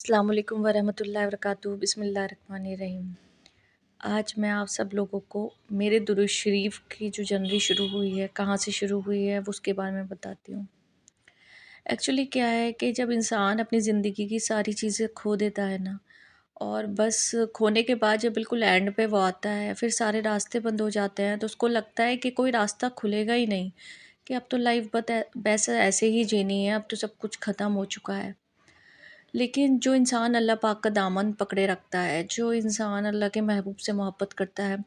अस्सलाम वालेकुम वरहमतुल्लाहि वबरकातुहू बिस्मिल्लाहिर्रहमानिर्रहीम। आज मैं आप सब लोगों को मेरे दुरूद शरीफ की जो जर्नी शुरू हुई है, कहाँ से शुरू हुई है, वो उसके बारे में बताती हूँ। एक्चुअली क्या है कि जब इंसान अपनी ज़िंदगी की सारी चीज़ें खो देता है ना, और बस खोने के बाद जब बिल्कुल एंड पे वो आता है, फिर सारे रास्ते बंद हो जाते हैं, तो उसको लगता है कि कोई रास्ता खुलेगा ही नहीं, कि अब तो लाइफ बस ऐसे ही जीनी है, अब तो सब कुछ ख़त्म हो चुका है। लेकिन जो इंसान अल्लाह पाक का दामन पकड़े रखता है, जो इंसान अल्लाह के महबूब से मोहब्बत करता है,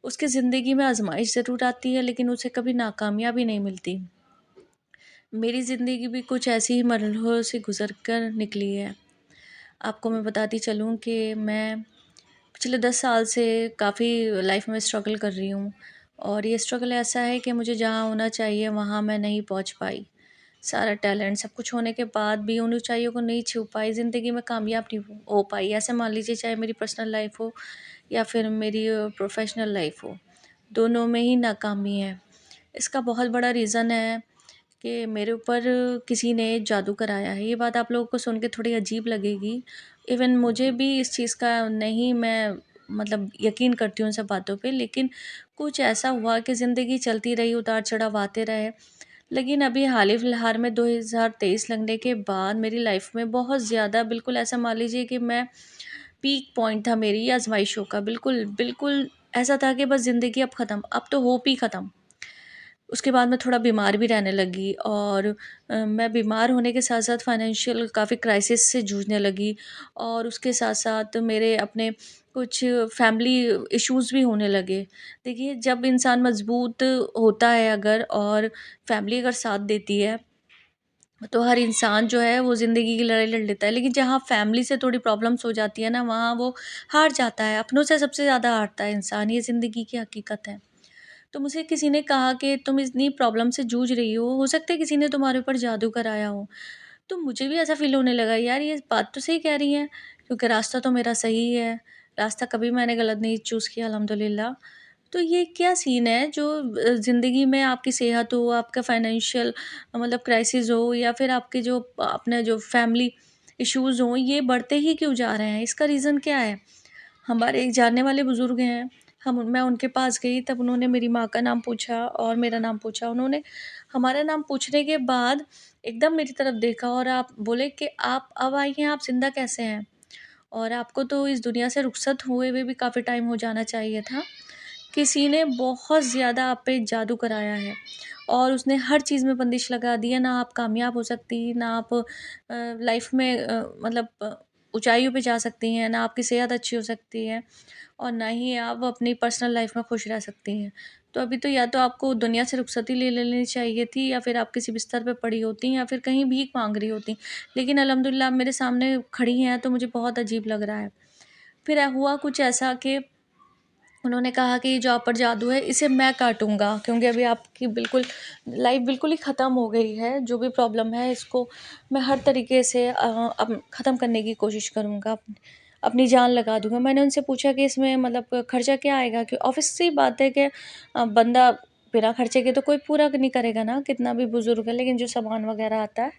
उसकी ज़िंदगी में आज़माइश ज़रूर आती है, लेकिन उसे कभी नाकामयाबी नहीं मिलती। मेरी ज़िंदगी भी कुछ ऐसे ही मरहलों से गुज़र कर निकली है। आपको मैं बताती चलूँ कि मैं पिछले 10 साल से काफ़ी लाइफ़ में स्ट्रगल कर रही हूँ, और ये स्ट्रगल ऐसा है कि मुझे जहाँ होना चाहिए वहाँ मैं नहीं पहुँच पाई। सारा टैलेंट सब कुछ होने के बाद भी उन ऊँचाइयों को नहीं छू पाई, ज़िंदगी में कामयाब नहीं हो पाई। ऐसे मान लीजिए, चाहे मेरी पर्सनल लाइफ़ हो या फिर मेरी प्रोफ़ेशनल लाइफ़ हो, दोनों में ही नाकामी है। इसका बहुत बड़ा रीज़न है कि मेरे ऊपर किसी ने जादू कराया है। ये बात आप लोगों को सुन के थोड़ी अजीब लगेगी। इवन मुझे भी इस चीज़ का नहीं, मैं मतलब यकीन करती हूँ इन सब बातों पे, लेकिन कुछ ऐसा हुआ कि ज़िंदगी चलती रही, उतार-चढ़ाव आते रहे। लेकिन अभी हाल ही फिलहाल में 2023 लगने के बाद मेरी लाइफ़ में बहुत ज़्यादा, बिल्कुल ऐसा मान लीजिए कि मैं पीक पॉइंट था मेरी आज़माइशों का। बिल्कुल, बिल्कुल ऐसा था कि बस ज़िंदगी अब ख़त्म, अब तो होप ही ख़त्म। उसके बाद मैं थोड़ा बीमार भी रहने लगी, और मैं बीमार होने के साथ-साथ फाइनेंशियल काफ़ी क्राइसिस से जूझने लगी, और उसके साथ-साथ मेरे अपने कुछ फैमिली इश्यूज़ भी होने लगे। देखिए, जब इंसान मज़बूत होता है अगर, और फैमिली अगर साथ देती है, तो हर इंसान जो है वो ज़िंदगी की लड़ाई लड़ लेता है। लेकिन जहाँ फैमिली से थोड़ी प्रॉब्लम्स हो जाती है ना, वहाँ वो हार जाता है। अपनों से सबसे ज़्यादा हारता है इंसान, ये ज़िंदगी की हकीकत है। तो मुझे किसी ने कहा कि तुम इतनी प्रॉब्लम से जूझ रही हो सकता है किसी ने तुम्हारे ऊपर जादू कराया हो। तो मुझे भी ऐसा फ़ील होने लगा, यार ये बात तो सही कह रही हैं, क्योंकि रास्ता तो मेरा सही है, रास्ता कभी मैंने गलत नहीं चूज़ किया, अल्हम्दुलिल्लाह। तो ये क्या सीन है जो ज़िंदगी में आपकी सेहत हो, आपका फाइनेंशियल मतलब क्राइसिस हो, या फिर आपके जो अपने जो फैमिली इश्यूज़ हों, ये बढ़ते ही क्यों जा रहे हैं? इसका रीज़न क्या है? हमारे एक जानने वाले बुज़ुर्ग हैं, हम मैं उनके पास गई, तब उन्होंने मेरी माँ का नाम पूछा और मेरा नाम पूछा। उन्होंने हमारा नाम पूछने के बाद एकदम मेरी तरफ देखा, और आप बोले कि आप अब आई हैं, आप ज़िंदा कैसे हैं? और आपको तो इस दुनिया से रुखसत हुए हुए भी काफ़ी टाइम हो जाना चाहिए था। किसी ने बहुत ज़्यादा आप पे जादू कराया है, और उसने हर चीज़ में बंदिश लगा दी है, ना आप कामयाब हो सकती, ना आप लाइफ़ में मतलब ऊँचाइयों पे जा सकती हैं, ना आपकी सेहत अच्छी हो सकती है, और ना ही आप अपनी पर्सनल लाइफ़ में खुश रह सकती हैं। तो अभी तो या तो आपको दुनिया से रुखसती ले लेनी चाहिए थी, या फिर आप किसी बिस्तर पे पड़ी होती, या फिर कहीं भीख माँग रही होती। लेकिन अल्हम्दुलिल्लाह आप मेरे सामने खड़ी हैं, तो मुझे बहुत अजीब लग रहा है। फिर हुआ कुछ ऐसा कि उन्होंने कहा कि ये जो आप पर जादू है, इसे मैं काटूँगा, क्योंकि अभी आपकी बिल्कुल लाइफ़ बिल्कुल ही ख़त्म हो गई है। जो भी प्रॉब्लम है, इसको मैं हर तरीके से अब ख़त्म करने की कोशिश करूँगा। अपनी जान लगा दूँगा। मैंने उनसे पूछा कि इसमें मतलब खर्चा क्या आएगा? कि ऑब्वियस सी बात है कि बंदा बिना खर्चे के तो कोई पूरा नहीं करेगा ना, कितना भी बुज़ुर्ग है, लेकिन जो सामान वग़ैरह आता है।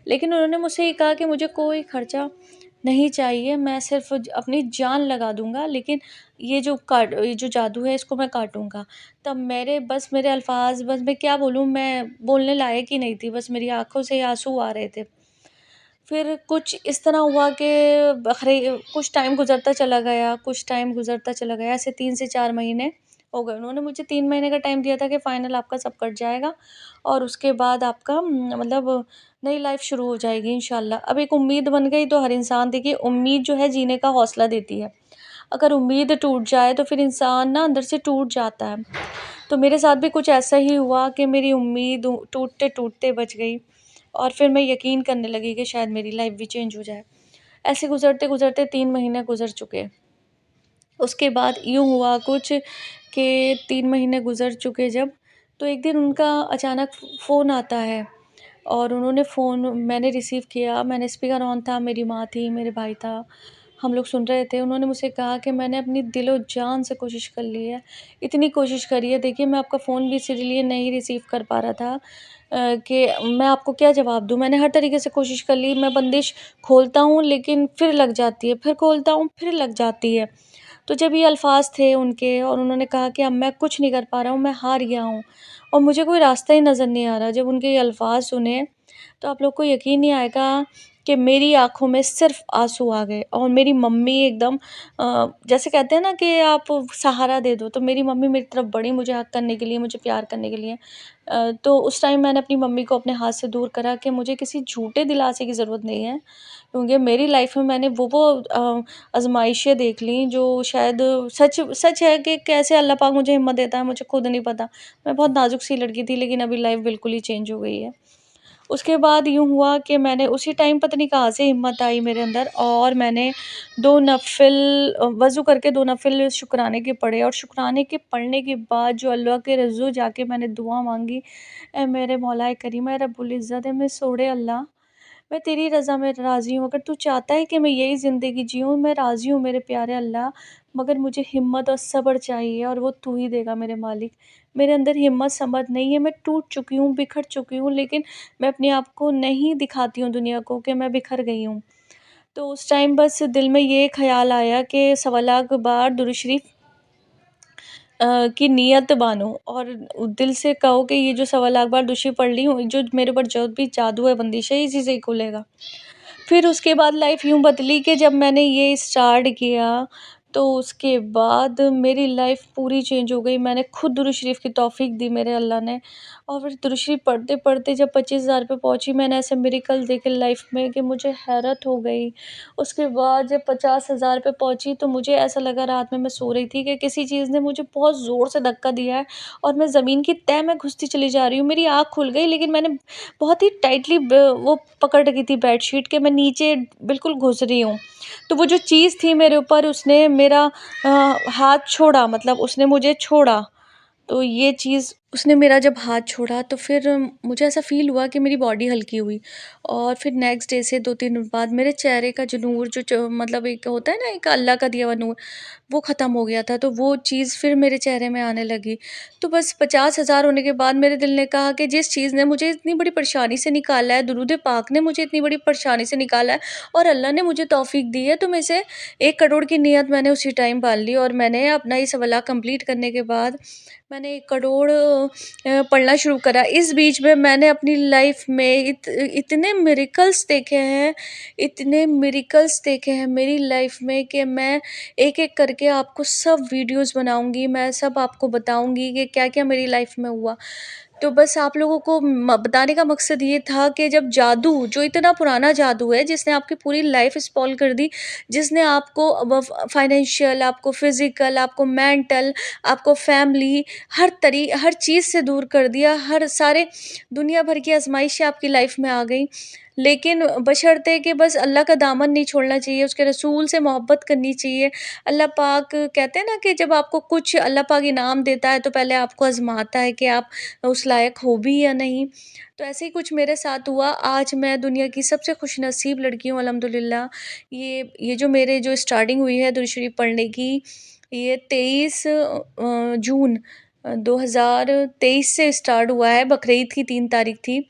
लेकिन उन्होंने मुझसे ये कहा कि मुझे कोई खर्चा नहीं चाहिए, मैं सिर्फ़ अपनी जान लगा दूँगा, लेकिन ये जो जादू है, इसको मैं काटूँगा। तब मेरे अल्फ़ाज़, बस मैं क्या बोलूँ, मैं बोलने लायक ही नहीं थी, बस मेरी आँखों से आँसू आ रहे थे। फिर कुछ इस तरह हुआ कि कुछ टाइम गुज़रता चला गया, कुछ टाइम गुज़रता चला गया, ऐसे 3 से 4 महीने हो गए। उन्होंने मुझे 3 महीने का टाइम दिया था कि फाइनल आपका सब कट जाएगा, और उसके बाद आपका मतलब नई लाइफ़ शुरू हो जाएगी इंशाल्लाह। अब एक उम्मीद बन गई, तो हर इंसान, देखिए, उम्मीद जो है जीने का हौसला देती है। अगर उम्मीद टूट जाए, तो फिर इंसान ना अंदर से टूट जाता है। तो मेरे साथ भी कुछ ऐसा ही हुआ कि मेरी उम्मीद टूटते-टूटते बच गई, और फिर मैं यकीन करने लगी कि शायद मेरी लाइफ़ भी चेंज हो जाए। ऐसे गुज़रते-गुज़रते 3 महीने गुज़र चुके। उसके बाद यूँ हुआ कुछ कि 3 महीने गुज़र चुके जब, तो एक दिन उनका अचानक फ़ोन आता है, और उन्होंने फ़ोन मैंने रिसीव किया, मैंने स्पीकर ऑन था, मेरी माँ थी, मेरे भाई था। हम लोग सुन रहे थे, उन्होंने मुझसे कहा कि मैंने अपनी दिलो-जान से कोशिश कर ली है। इतनी कोशिश करी है, देखिए मैं आपका फ़ोन भी इसीलिए नहीं रिसीव कर पा रहा था कि मैं आपको क्या जवाब दूँ? मैंने हर तरीके से कोशिश कर ली, मैं बंदिश खोलता हूँ लेकिन फिर लग जाती है, फिर खोलता हूँ फिर लग जाती है। तो जब ये अल्फ़ाज़ थे उनके और उन्होंने कहा कि अब मैं कुछ नहीं कर पा रहा हूँ, मैं हार गया हूँ और मुझे कोई रास्ता ही नज़र नहीं आ रहा। जब उनके ये अल्फ़ाज़ सुने, तो आप लोग को यकीन नहीं आएगा कि मेरी आँखों में सिर्फ़ आँसू आ गए और मेरी मम्मी एकदम जैसे कहते हैं ना कि आप सहारा दे दो, तो मेरी मम्मी मेरी तरफ बढ़ी मुझे हग करने के लिए, मुझे प्यार करने के लिए। तो उस टाइम मैंने अपनी मम्मी को अपने हाथ से दूर करा कि मुझे किसी झूठे दिलासे की ज़रूरत नहीं है, क्योंकि मेरी लाइफ़ में मैंने आज़माइशें देख लीं जो शायद सच सच है कि कैसे अल्लाह पाक मुझे हिम्मत देता है, मुझे खुद नहीं पता। मैं बहुत नाज़ुक-सी लड़की थी, लेकिन अभी लाइफ़ बिल्कुल ही चेंज हो गई है। उसके बाद यूँ हुआ कि मैंने उसी टाइम पता नहीं कहाँ से हिम्मत आई मेरे अंदर और मैंने 2 नफ़िल वज़ू करके 2 नफ़िल शुक्राने के पढ़े और शुक्राने के पढ़ने के बाद जो अल्लाह के रज़्ज़ू जाके मैंने दुआ माँगी, ऐ मेरे मौलाए करीम, ऐ रब्बुल इज़्ज़त, ऐ मेरे सोहरे अल्लाह, मैं तेरी रज़ा में राज़ी हूँ। अगर तू चाहता है कि मैं यही ज़िंदगी जिऊँ, मैं राज़ी हूँ मेरे प्यारे अल्लाह, मगर मुझे हिम्मत और सब्र चाहिए और वो तू ही देगा मेरे मालिक। मेरे अंदर हिम्मत समर्थ नहीं है, मैं टूट चुकी हूँ, बिखर चुकी हूँ, लेकिन मैं अपने आप को नहीं दिखाती हूँ दुनिया को कि मैं बिखर गई हूँ। तो उस टाइम बस दिल में ये ख़्याल आया कि सवा लाख बार दुरूद शरीफ़ की नियत बानो और दिल से कहो कि ये जो सवा लाख बार दुरूद शरीफ़ पढ़ ली हूँ, जो मेरे ऊपर जो भी जादू है, बंदिश है, इसी से ही खुलेगा। फिर उसके बाद लाइफ़ यूँ बदली कि जब मैंने ये स्टार्ट किया, तो उसके बाद मेरी लाइफ़ पूरी चेंज हो गई। मैंने खुद दुरूद शरीफ़ की तौफ़ीक दी मेरे अल्लाह ने और फिर दुरूद शरीफ़ पढ़ते-पढ़ते जब 25,000 पे पहुँची, मैंने ऐसे मिरेकल देखे लाइफ़ में कि मुझे हैरत हो गई। उसके बाद जब 50,000 पे पहुँची, तो मुझे ऐसा लगा रात में मैं सो रही थी कि किसी चीज़ ने मुझे बहुत ज़ोर से धक्का दिया है और मैं ज़मीन की तह में घुसती चली जा रही हूँ। मेरी आँख खुल गई, लेकिन मैंने बहुत ही टाइटली वो पकड़ रखी थी बेडशीट के मैं नीचे बिल्कुल घुस रही हूँ। तो वो जो चीज़ थी मेरे ऊपर उसने मेरा हाथ छोड़ा, मतलब उसने मुझे छोड़ा। तो ये चीज़ उसने मेरा जब हाथ छोड़ा, तो फिर मुझे ऐसा फ़ील हुआ कि मेरी बॉडी हल्की हुई और फिर नेक्स्ट डे से 2-3 दिन बाद मेरे चेहरे का जो नूर जो च मतलब एक होता है ना, एक अल्लाह का दिया हुआ नूर, वो ख़त्म हो गया था। तो वो चीज़ फिर मेरे चेहरे में आने लगी। तो बस 50,000 होने के बाद मेरे दिल ने कहा कि जिस चीज़ ने मुझे इतनी बड़ी परेशानी से निकाला है, दुरूद पाक ने मुझे इतनी बड़ी परेशानी से निकाला है और अल्लाह ने मुझे तौफ़ीक दी है, तो मैं इसे 1 करोड़ की नियत मैंने उसी टाइम पाल ली और मैंने अपना ये सवाला कंप्लीट करने के बाद मैंने 1 करोड़ पढ़ना शुरू करा। इस बीच में मैंने अपनी लाइफ़ में इतने मिरेकल्स देखे हैं, इतने मिरेकल्स देखे हैं मेरी लाइफ़ में कि मैं एक-एक करके आपको सब वीडियोज़ बनाऊँगी, मैं सब आपको बताऊँगी कि क्या-क्या मेरी लाइफ़ में हुआ। तो बस आप लोगों को बताने का मकसद ये था कि जब जादू जो इतना पुराना जादू है जिसने आपकी पूरी लाइफ़ स्पॉइल कर दी, जिसने आपको फाइनेंशियल, आपको फ़िज़िकल, आपको मेंटल, आपको फैमिली हर चीज़ से दूर कर दिया, हर सारे दुनिया भर की आज़माइशें आपकी लाइफ़ में आ गई। लेकिन बशर्ते कि बस अल्लाह का दामन नहीं छोड़ना चाहिए, उसके रसूल से मोहब्बत करनी चाहिए। अल्लाह पाक कहते हैं ना कि जब आपको कुछ अल्लाह पाक इनाम देता है, तो पहले आपको आज़माता है कि आप उस लायक हो भी या नहीं। तो ऐसे ही कुछ मेरे साथ हुआ। आज मैं दुनिया की सबसे खुशनसीब लड़की हूँ अल्हम्दुलिल्लाह। ये जो मेरे जो स्टार्टिंग हुई है दुरूद शरीफ पढ़ने की, ये 23 जून 2023 से स्टार्ट हुआ है। बकरीद की 3 तारीख थी।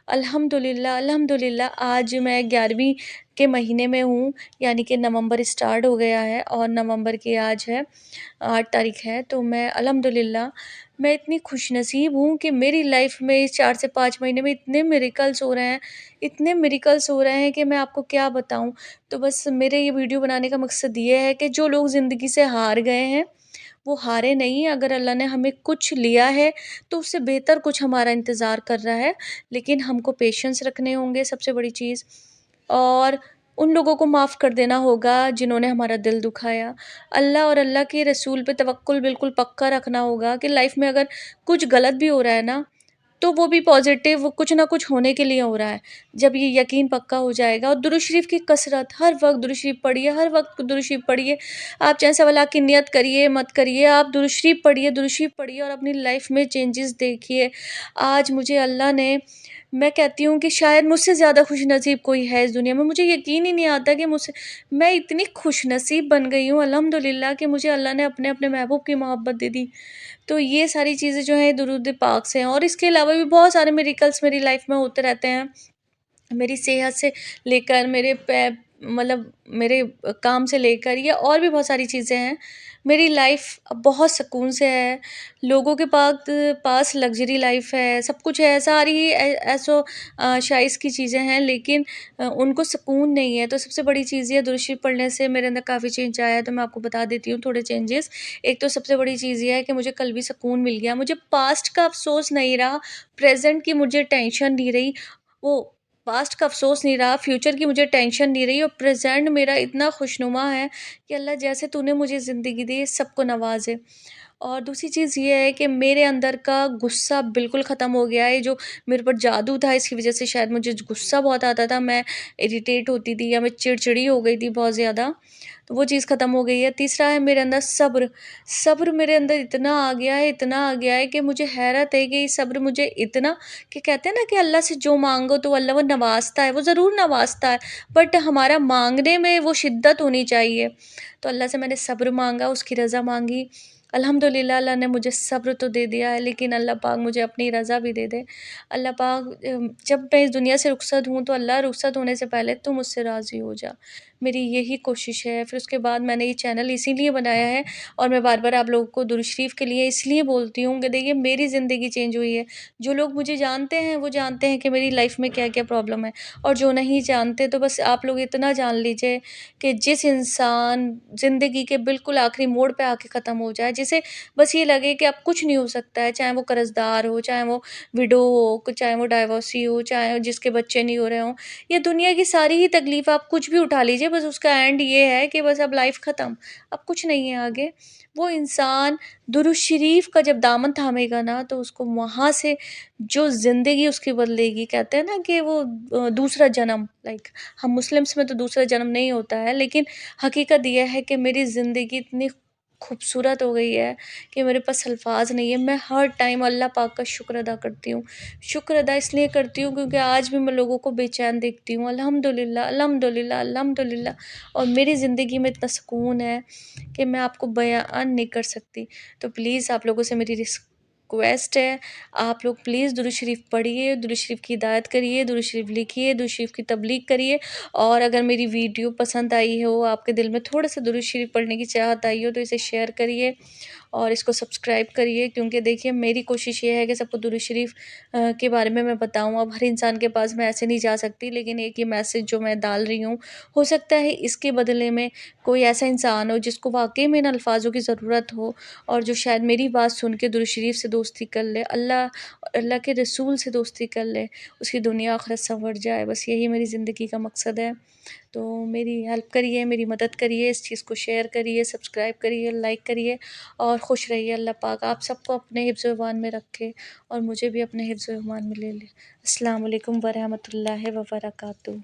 अल्हम्दुलिल्लाह, अल्हम्दुलिल्लाह आज मैं 11वीं के महीने में हूँ, यानी कि नवंबर स्टार्ट हो गया है और नवंबर की आज है 8 तारीख है। तो मैं अल्हम्दुलिल्लाह मैं इतनी खुशनसीब हूँ कि मेरी लाइफ़ में इस 4 से 5 महीने में इतने मिरेकल्स हो रहे हैं, इतने मिरेकल्स हो रहे हैं कि मैं आपको क्या बताऊँ। तो बस मेरे ये वीडियो बनाने का मकसद ये है कि जो लोग ज़िंदगी से हार गए हैं, वो हारे नहीं। अगर अल्लाह ने हमें कुछ लिया है, तो उससे बेहतर कुछ हमारा इंतज़ार कर रहा है। लेकिन हमको पेशेंस रखने होंगे सबसे बड़ी चीज़, और उन लोगों को माफ़ कर देना होगा जिन्होंने हमारा दिल दुखाया। अल्लाह और अल्लाह के रसूल पे तवक्कुल बिल्कुल पक्का रखना होगा कि लाइफ़ में अगर कुछ गलत भी हो रहा है ना, तो वो भी पॉज़िटिव कुछ ना कुछ होने के लिए हो रहा है। जब ये यकीन पक्का हो जाएगा, और दुरूद शरीफ़ की कसरत, हर वक़्त दुरूद शरीफ़ पढ़िए, हर वक़्त दुरूद शरीफ़ पढ़िए। आप चाहे सवाला की नियत करिए, मत करिए, आप दुरूद शरीफ़ पढ़िए और अपनी लाइफ़ में चेंजेस देखिए। आज मुझे अल्लाह ने मैं कहती हूँ कि शायद मुझसे ज़्यादा खुशनसीब कोई है इस दुनिया में। मुझे यकीन ही नहीं आता कि मुझसे मैं इतनी खुशनसीब बन गई हूँ अल्हम्दुलिल्लाह कि मुझे अल्लाह ने अपने अपने महबूब की मोहब्बत दे दी। तो ये सारी चीज़ें जो हैं दुरूद पाक से हैं, और इसके अलावा भी बहुत सारे मिरेकल्स मेरी लाइफ़ में होते रहते हैं। मेरी सेहत से लेकर मेरे मतलब मेरे काम से लेकर या और भी बहुत सारी चीज़ें हैं। मेरी लाइफ़ अब बहुत सुकून से है। लोगों के पास लग्ज़री लाइफ़ है, सब कुछ है, सारी ऐशो शाइस की चीज़ें हैं, लेकिन उनको सुकून नहीं है। तो सबसे बड़ी चीज़ ये है, दुरूद शरीफ पढ़ने से मेरे अंदर काफ़ी चेंज आया है, तो मैं आपको बता देती हूँ थोड़े चेंजेस। एक तो सबसे बड़ी चीज़ ये है कि मुझे कल्बी सुकून मिल गया। मुझे पास्ट का अफ़सोस नहीं रहा, प्रेज़ेंट की मुझे टेंशन नहीं रही। वो पास्ट का अफ़सोस नहीं रहा, फ्यूचर की मुझे टेंशन नहीं रही, और प्रेज़ेंट मेरा इतना खुशनुमा है कि अल्लाह जैसे तूने मुझे ज़िंदगी दी सबको नवाज़े। और दूसरी चीज़ ये है कि मेरे अंदर का गुस्सा बिल्कुल ख़त्म हो गया है। जो मेरे ऊपर जादू था, इसकी वज़ह से शायद मुझे गुस्सा बहुत आता था, मैं इरिटेट होती थी या मैं चिड़चिड़ी हो गई थी बहुत ज़्यादा, तो वो चीज़ ख़त्म हो गई है। तीसरा है मेरे अंदर सब्र। सब्र मेरे अंदर इतना आ गया है, इतना आ गया है कि मुझे हैरत है कि ये सब्र मुझे इतना, कि कहते हैं ना कि अल्लाह से जो माँगो तो अल्लाह वो नवाज़ता है, वो ज़रूर नवाज़ता है, बट हमारा माँगने में वो शिद्दत होनी चाहिए। तो अल्लाह से मैंने सब्र माँगा, उसकी रज़ा माँगी। अल्हम्दुलिल्लाह अल्लाह ने मुझे सब्र तो दे दिया है, लेकिन अल्लाह पाक मुझे अपनी रज़ा भी दे दे। अल्लाह पाक जब मैं इस दुनिया से रुखसत हूँ तो अल्लाह रुखसत होने से पहले तू मुझसे राज़ी हो जा। मेरी यही कोशिश है। फिर उसके बाद मैंने ये चैनल इसीलिए बनाया है, और मैं बार-बार आप लोगों को दुरूद शरीफ के लिए इसलिए बोलती हूँ कि देखिए मेरी ज़िंदगी चेंज हुई है। जो लोग मुझे जानते हैं वो जानते हैं कि मेरी लाइफ़ में क्या-क्या प्रॉब्लम है, और जो नहीं जानते तो बस आप लोग इतना जान लीजिए कि जिस इंसान ज़िंदगी के बिल्कुल आखिरी मोड़ पे आके ख़त्म हो जाए, जिसे बस ये लगे कि अब कुछ नहीं हो सकता है, चाहे वो कर्ज़दार हो, चाहे वो विडो हो, चाहे वो डाइवोर्सी हो, चाहे जिसके बच्चे नहीं हो रहे हों, ये दुनिया की सारी ही तकलीफ़ आप कुछ भी उठा लीजिए, बस उसका एंड ये है कि बस अब लाइफ़ ख़त्म, अब कुछ नहीं है आगे। वो इंसान दुरूद शरीफ का जब दामन थामेगा ना, तो उसको वहाँ से जो ज़िंदगी उसकी बदलेगी, कहते हैं ना कि वो दूसरा जन्म, लाइक हम मुस्लिम्स में तो दूसरा जन्म नहीं होता है, लेकिन हकीकत ये है कि मेरी ज़िंदगी इतनी खूबसूरत हो गई है कि मेरे पास अल्फ़ाज़ नहीं है। मैं हर टाइम अल्लाह पाक का शुक्र अदा करती हूँ। शुक्र अदा इसलिए करती हूँ क्योंकि आज भी मैं लोगों को बेचैन देखती हूँ। अल्हम्दुलिल्लाह, अल्हम्दुलिल्लाह, अल्हम्दुलिल्लाह, और मेरी ज़िंदगी में इतना सुकून है कि मैं आपको बयान नहीं कर सकती। तो प्लीज़ आप लोगों से मेरी रिक्वेस्ट है, आप लोग प्लीज़ दुरूद शरीफ पढ़िए, दुरूद शरीफ की हिदायत करिए, दुरूद शरीफ लिखिए, दुरूद शरीफ की तबलीग करिए, और अगर मेरी वीडियो पसंद आई हो, आपके दिल में थोड़ा-सा दुरूद शरीफ पढ़ने की चाहत आई हो, तो इसे शेयर करिए और इसको सब्सक्राइब करिए, क्योंकि देखिए मेरी कोशिश ये है कि सबको दुरूद शरीफ के बारे में मैं बताऊँ। अब हर इंसान के पास मैं ऐसे नहीं जा सकती, लेकिन एक ये मैसेज जो मैं डाल रही हूँ, हो सकता है इसके बदले में कोई ऐसा इंसान हो जिसको वाक़ई में इन अल्फ़ाज़ों की ज़रूरत हो, और जो शायद मेरी बात सुन के दुरूद शरीफ से दोस्ती कर ले, अल्लाह के रसूल से दोस्ती कर ले, उसकी दुनिया आख़िरत सँवर जाए। बस यही मेरी ज़िंदगी का मकसद है। तो मेरी हेल्प करिए, मेरी मदद करिए, इस चीज़ को शेयर करिए, सब्सक्राइब करिए, लाइक करिए, और खुश रहिए। अल्लाह पाक आप सबको अपने हिफ्ज़-ओ-ईमान में रखे, और मुझे भी अपने हिफ्ज़-ओ-ईमान में ले ले। अस्सलाम वालेकुम व रहमतुल्लाहि व बरकातुहू।